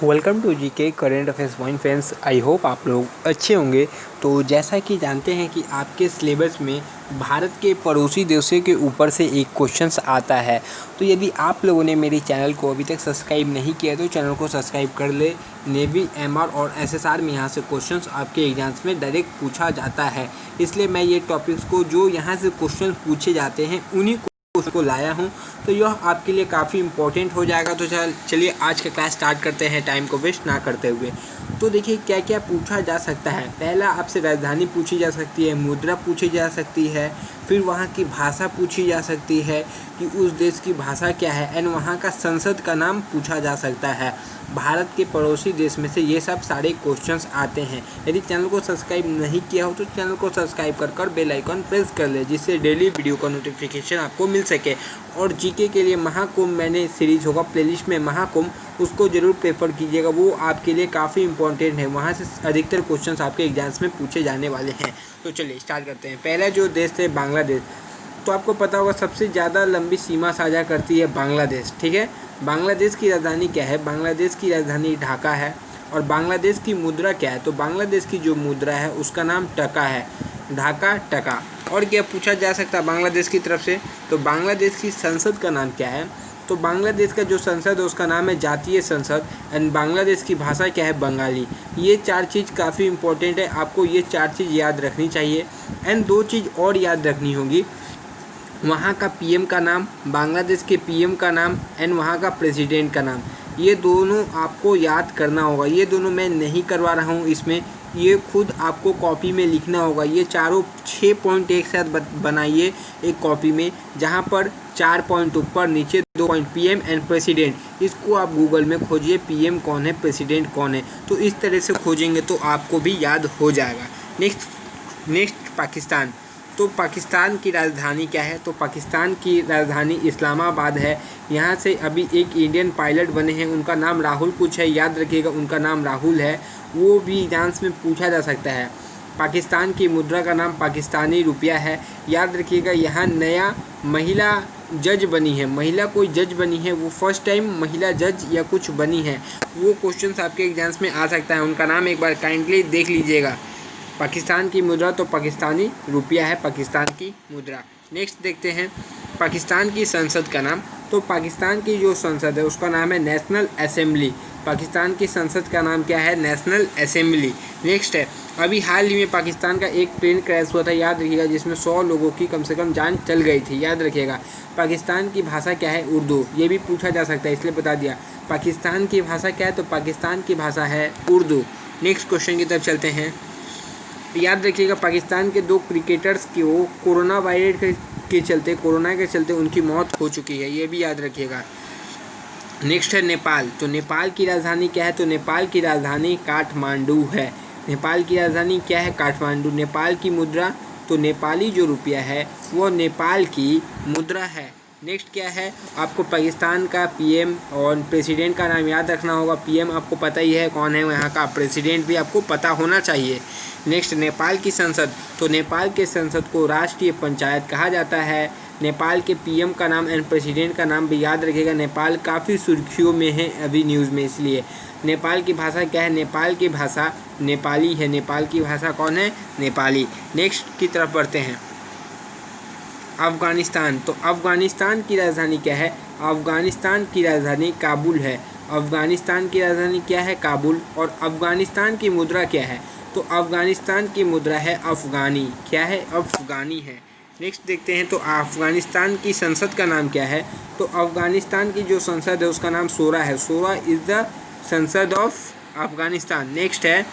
Welcome to GK current affairs point friends. I hope आप लोग अच्छे होंगे। तो जैसा कि जानते हैं कि आपके सिलेबस में भारत के पड़ोसी देशों के ऊपर से एक क्वेश्चंस आता है। तो यदि आप लोगों ने मेरे चैनल को अभी तक सब्सक्राइब नहीं किया तो चैनल को सब्सक्राइब कर ले। नेवी, एमआर और एसएसआर में यहाँ से क्वेश्चंस आपके एग्जाम्स में डायरेक्ट पूछा जाता है, इसलिए मैं ये टॉपिक्स को जो यहाँ से क्वेश्चन पूछे जाते हैं उन्हीं उसको लाया हूँ, तो यह आपके लिए काफ़ी इंपॉर्टेंट हो जाएगा। तो चलिए आज का क्लास स्टार्ट करते हैं टाइम को वेस्ट ना करते हुए। तो देखिए क्या क्या पूछा जा सकता है। पहला आपसे राजधानी पूछी जा सकती है, मुद्रा पूछी जा सकती है, फिर वहाँ की भाषा पूछी जा सकती है कि उस देश की भाषा क्या है, एंड वहाँ का संसद का नाम पूछा जा सकता है। भारत के पड़ोसी देश में से ये सब सारे क्वेश्चंस आते हैं। यदि चैनल को सब्सक्राइब नहीं किया हो तो चैनल को सब्सक्राइब कर बेल आइकन प्रेस कर ले, जिससे डेली वीडियो का नोटिफिकेशन आपको मिल सके। और जीके के लिए महाकुंभ मैंने सीरीज होगा प्लेलिस्ट में महाकुंभ, उसको जरूर प्रेफर कीजिएगा, वो आपके लिए काफ़ी इंपॉर्टेंट है। वहाँ से अधिकतर क्वेश्चंस आपके एग्जाम्स में पूछे जाने वाले हैं। तो चलिए स्टार्ट करते हैं। पहला जो देश है बांग्लादेश। तो आपको पता होगा सबसे ज़्यादा लंबी सीमा साझा करती है बांग्लादेश, ठीक है। बांग्लादेश की राजधानी क्या है? बांग्लादेश की राजधानी ढाका है। और बांग्लादेश की मुद्रा क्या है? तो बांग्लादेश की जो मुद्रा है उसका नाम टका है, ढाका टका। और क्या पूछा जा सकता है बांग्लादेश की तरफ से? तो बांग्लादेश की संसद का नाम क्या है? तो बांग्लादेश का जो संसद है उसका नाम है जातीय संसद। एंड बांग्लादेश की भाषा क्या है? बंगाली। ये चार चीज़ काफ़ी इंपॉर्टेंट है, आपको ये चार चीज़ याद रखनी चाहिए। एंड दो चीज़ और याद रखनी होगी, वहाँ का पीएम का नाम, बांग्लादेश के पीएम का नाम, एंड वहाँ का प्रेसिडेंट का नाम। ये दोनों आपको याद करना होगा। ये दोनों मैं नहीं करवा रहा हूँ इसमें, ये खुद आपको कॉपी में लिखना होगा। ये चारों 6 पॉइंट एक साथ बनाइए एक कॉपी में, जहाँ पर 4 पॉइंट ऊपर, नीचे 2 पॉइंट पीएम एंड प्रेसिडेंट। इसको आप गूगल में खोजिए, पीएम कौन है, प्रेसिडेंट कौन है। तो इस तरह से खोजेंगे तो आपको भी याद हो जाएगा। नेक्स्ट पाकिस्तान। तो पाकिस्तान की राजधानी क्या है? तो पाकिस्तान की राजधानी इस्लामाबाद है। यहाँ से अभी एक इंडियन पायलट बने हैं, उनका नाम राहुल कुछ है, याद रखिएगा उनका नाम राहुल है। वो भी एग्जाम्स में पूछा जा सकता है। पाकिस्तान की मुद्रा का नाम पाकिस्तानी रुपया है, याद रखिएगा। यहाँ नया महिला जज बनी है, महिला कोई जज बनी है, वो फर्स्ट टाइम महिला जज या कुछ बनी है, वो क्वेश्चंस आपके एग्जाम्स में आ सकता है। उनका नाम एक बार काइंडली देख लीजिएगा। पाकिस्तान की मुद्रा तो पाकिस्तानी रुपया है, पाकिस्तान की मुद्रा। नेक्स्ट देखते हैं पाकिस्तान की संसद का नाम। तो पाकिस्तान की जो संसद है उसका नाम है नेशनल असेंबली। पाकिस्तान की संसद का नाम क्या है? National assembly. नेक्स्ट है, अभी हाल ही में पाकिस्तान का एक प्लेन क्रैश हुआ था, याद रखिएगा, जिसमें 100 लोगों की कम से कम जान चल गई थी, याद रखिएगा। पाकिस्तान की भाषा क्या है? उर्दू। ये भी पूछा जा सकता है, इसलिए बता दिया। पाकिस्तान की भाषा क्या है? तो पाकिस्तान की भाषा है उर्दू। नेक्स्ट क्वेश्चन की तरफ चलते हैं। याद रखिएगा पाकिस्तान के 2 क्रिकेटर्स की वो कोरोना के चलते उनकी मौत हो चुकी है, ये भी याद रखिएगा। नेक्स्ट है नेपाल। तो नेपाल की राजधानी क्या है? तो नेपाल की राजधानी काठमांडू है। नेपाल की राजधानी क्या है? काठमांडू। नेपाल की मुद्रा, तो नेपाली जो रुपया है वो नेपाल की मुद्रा है। नेक्स्ट क्या है? आपको पाकिस्तान का पीएम और प्रेसिडेंट का नाम याद रखना होगा। पीएम आपको पता ही है कौन है, यहाँ का प्रेसिडेंट भी आपको पता होना चाहिए। नेक्स्ट नेपाल की संसद। तो नेपाल के संसद को राष्ट्रीय पंचायत कहा जाता है। नेपाल के पीएम का नाम एंड प्रेसिडेंट का नाम भी याद रखिएगा। नेपाल काफ़ी सुर्खियों में है अभी न्यूज़ में, इसलिए। नेपाल की भाषा क्या है? नेपाल की भाषा नेपाली है। नेपाल की भाषा कौन है? नेपाली। नेक्स्ट की तरफ बढ़ते हैं, अफ़गानिस्तान। तो अफ़गानिस्तान की राजधानी क्या है? अफ़गानिस्तान की राजधानी काबुल है। अफ़गानिस्तान की राजधानी क्या है? काबुल। और अफ़गानिस्तान की मुद्रा क्या है? तो अफ़गानिस्तान की मुद्रा है अफ़गानी। क्या है? अफ़गानी है। नेक्स्ट देखते हैं, तो अफ़गानिस्तान की संसद का नाम क्या है? तो अफ़गानिस्तान की जो संसद है उसका नाम शोरा है। शोरा इज़ द संसद ऑफ अफ़गानिस्तान। नेक्स्ट है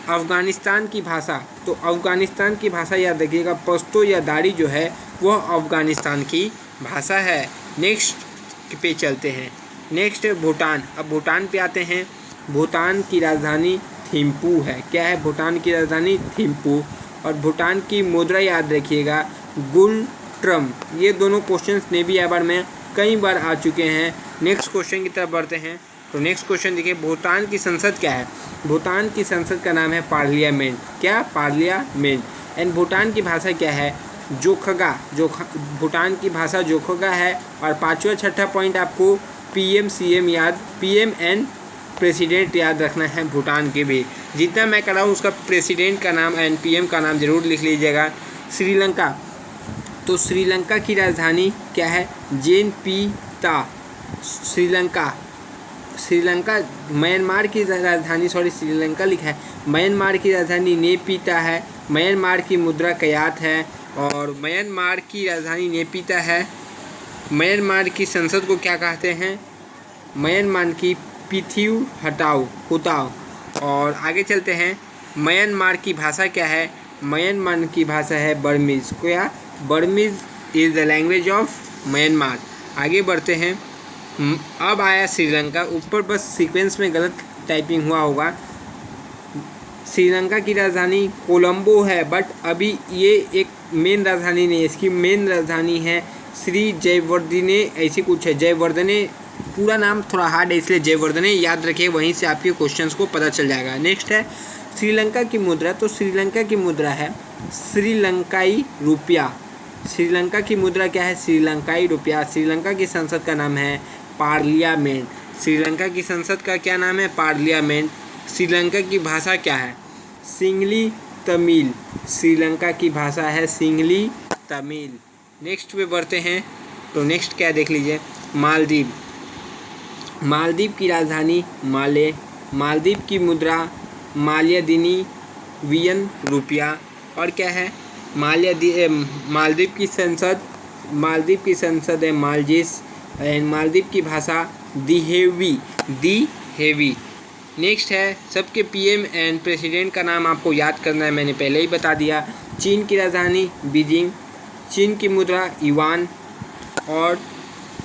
अफ़गानिस्तान की भाषा। तो अफ़गानिस्तान की भाषा याद रखिएगा, पश्तो या दारी जो है वह अफ़गानिस्तान की भाषा है। नेक्स्ट पे चलते हैं। नेक्स्ट है भूटान। अब भूटान पे आते हैं। भूटान की राजधानी थिम्पू है। क्या है? भूटान की राजधानी थिम्पू। और भूटान की मुद्रा याद रखिएगा गुलट्रम। ये दोनों क्वेश्चंस नेवी एवर में कई बार आ चुके हैं। नेक्स्ट क्वेश्चन की तरफ बढ़ते हैं। तो नेक्स्ट क्वेश्चन देखिए, भूटान की संसद क्या है? भूटान की संसद का नाम है पार्लियामेंट। क्या? पार्लियामेंट। एंड भूटान की भाषा क्या है? जोखगा। भूटान की भाषा जोखगा है। और 5वां 6ठा पॉइंट आपको पीएम सीएम याद, पीएम एंड प्रेसिडेंट याद रखना है भूटान के भी। जितना मैं कराऊँ उसका प्रेसिडेंट का नाम एंड पीएम का नाम ज़रूर लिख लीजिएगा। श्रीलंका, तो श्रीलंका की राजधानी क्या है? जेनपिता। श्रीलंका म्यांमार की राजधानी, श्रीलंका लिखा है, म्यांमार की राजधानी नेपिता है। म्यांमार की मुद्रा कयात है और म्यांमार की राजधानी नेपिता है। म्यांमार की संसद को क्या कहते हैं? म्यांमार की पिथियू हुताओ। और आगे चलते हैं, म्यांमार की भाषा क्या है? म्यांमार की भाषा है बर्मीज़। क्या? Burmese is the language of Myanmar. आगे बढ़ते हैं, अब आया श्रीलंका। ऊपर बस सीक्वेंस में गलत टाइपिंग हुआ होगा। श्रीलंका की राजधानी कोलंबो है, बट अभी ये एक मेन राजधानी नहीं है, इसकी मेन राजधानी है श्री जयवर्धने, ऐसी कुछ है, जयवर्धने। पूरा नाम थोड़ा हार्ड है इसलिए जयवर्धने याद रखिए, वहीं से आपके क्वेश्चंस को पता चल जाएगा। नेक्स्ट है श्रीलंका की मुद्रा, तो श्रीलंका की मुद्रा है श्रीलंकाई रुपया। श्रीलंका की मुद्रा क्या है? श्रीलंकाई रुपया। श्रीलंका की संसद का नाम है पार्लियामेंट। श्रीलंका की संसद का क्या नाम है? पार्लियामेंट। श्रीलंका की भाषा क्या है? सिंगली तमिल। श्रीलंका की भाषा है सिंगली तमिल। नेक्स्ट पे बढ़ते हैं, तो नेक्स्ट क्या देख लीजिए, मालदीव। मालदीव की राजधानी माले। मालदीव की मुद्रा मालदीवियन रुपया। और क्या है? मालदीव की संसद है मालजीस एंड मालदीव की भाषा दिहेवी। नेक्स्ट है, सबके पीएम एंड प्रेसिडेंट का नाम आपको याद करना है, मैंने पहले ही बता दिया। चीन की राजधानी बीजिंग। चीन की मुद्रा युआन। और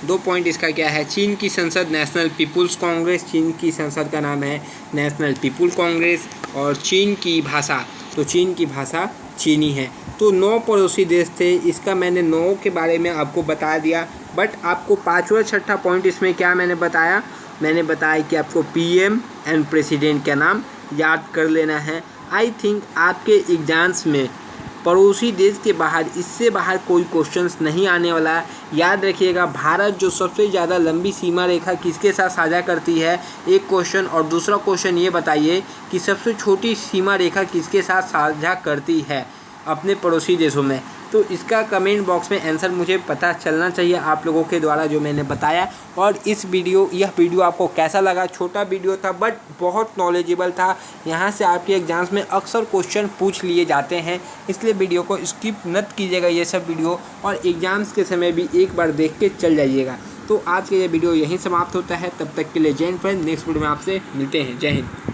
2 पॉइंट इसका क्या है? चीन की संसद नेशनल पीपुल्स कांग्रेस। चीन की संसद का नाम है नेशनल पीपुल कांग्रेस। और चीन की भाषा, तो चीन की भाषा चीनी है। तो 9 पड़ोसी देश थे, इसका मैंने 9 के बारे में आपको बता दिया। बट आपको 5वां 6ठा पॉइंट इसमें क्या मैंने बताया? मैंने बताया कि आपको पीएम एंड प्रेसिडेंट का नाम याद कर लेना है। आई थिंक आपके एग्जाम्स में पड़ोसी देश के बाहर, इससे बाहर कोई क्वेश्चंस नहीं आने वाला है। याद रखिएगा, भारत जो सबसे ज़्यादा लंबी सीमा रेखा किसके साथ साझा करती है, एक क्वेश्चन। और दूसरा क्वेश्चन ये बताइए कि सबसे छोटी सीमा रेखा किसके साथ साझा करती है अपने पड़ोसी देशों में। तो इसका कमेंट बॉक्स में आंसर मुझे पता चलना चाहिए आप लोगों के द्वारा जो मैंने बताया। और यह वीडियो आपको कैसा लगा? छोटा वीडियो था बट बहुत नॉलेजेबल था। यहाँ से आपके एग्जाम्स में अक्सर क्वेश्चन पूछ लिए जाते हैं, इसलिए वीडियो को स्किप मत कीजिएगा ये सब वीडियो, और एग्ज़ाम्स के समय भी एक बार देख के चल जाइएगा। तो आज का ये वीडियो यहीं समाप्त होता है। तब तक के लिए जय हिंद फ्रेंड। नेक्स्ट वीडियो में आपसे मिलते हैं। जय हिंद।